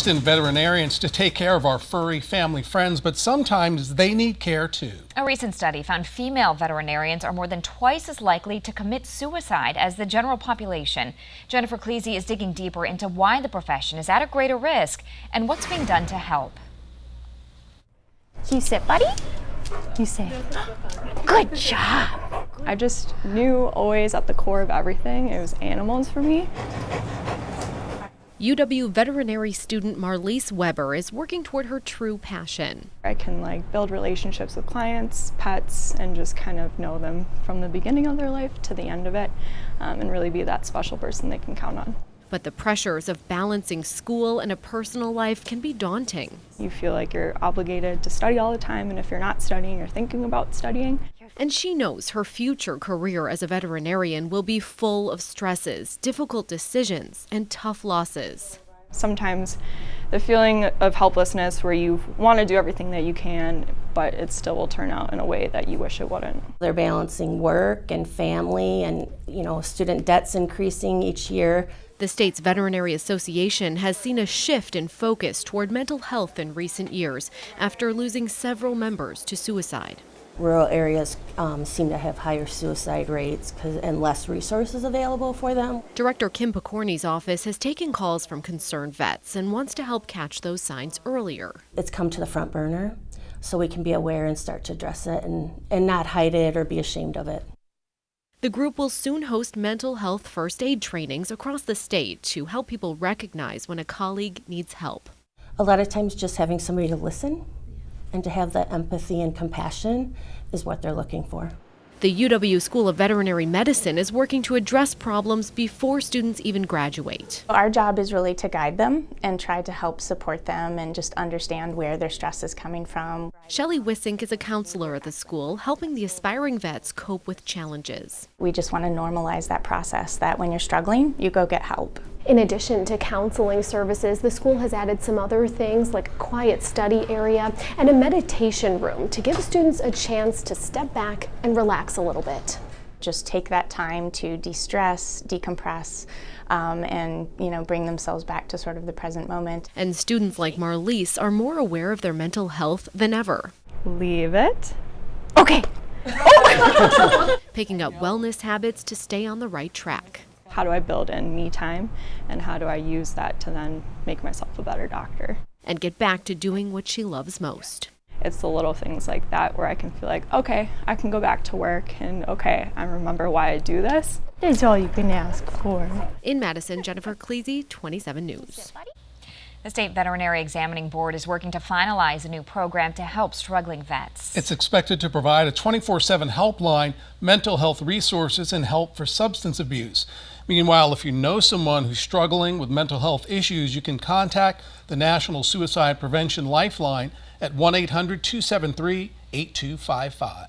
In veterinarians to take care of our furry family friends, but sometimes they need care too. A recent study found female veterinarians are more than twice as likely to commit suicide as the general population. Jennifer Cleese is digging deeper into why the profession is at a greater risk and what's being done to help. You sit, buddy? You sit. Good job. I just knew always at the core of everything, it was animals for me. UW veterinary student Marlise Weber is working toward her true passion. I can build relationships with clients, pets, and just kind of know them from the beginning of their life to the end of it, and really be that special person they can count on. But the pressures of balancing school and a personal life can be daunting. You feel like you're obligated to study all the time, and if you're not studying or thinking about studying. And she knows her future career as a veterinarian will be full of stresses, difficult decisions, and tough losses. Sometimes the feeling of helplessness where you want to do everything that you can, but it still will turn out in a way that you wish it wouldn't. They're balancing work and family and, student debt's increasing each year. The state's Veterinary Association has seen a shift in focus toward mental health in recent years after losing several members to suicide. Rural areas seem to have higher suicide rates and less resources available for them. Director Kim Picorni's office has taken calls from concerned vets and wants to help catch those signs earlier. It's come to the front burner so we can be aware and start to address it and not hide it or be ashamed of it. The group will soon host mental health first aid trainings across the state to help people recognize when a colleague needs help. A lot of times just having somebody to listen and to have that empathy and compassion is what they're looking for. The UW School of Veterinary Medicine is working to address problems before students even graduate. Our job is really to guide them and try to help support them and just understand where their stress is coming from. Shelley Wissink is a counselor at the school, helping the aspiring vets cope with challenges. We just want to normalize that process, that when you're struggling, you go get help. In addition to counseling services, the school has added some other things like a quiet study area and a meditation room to give students a chance to step back and relax a little bit. Just take that time to de-stress, decompress, and bring themselves back to sort of the present moment. And students like Marlise are more aware of their mental health than ever. Leave it. Okay. Picking up wellness habits to stay on the right track. How do I build in me time, and how do I use that to then make myself a better doctor? And get back to doing what she loves most. It's the little things like that where I can feel like, okay, I can go back to work, and okay, I remember why I do this. It's all you can ask for. In Madison, Jennifer Cleese, 27 News. The State Veterinary Examining Board is working to finalize a new program to help struggling vets. It's expected to provide a 24/7 helpline, mental health resources, and help for substance abuse. Meanwhile, if you know someone who's struggling with mental health issues, you can contact the National Suicide Prevention Lifeline at 1-800-273-8255.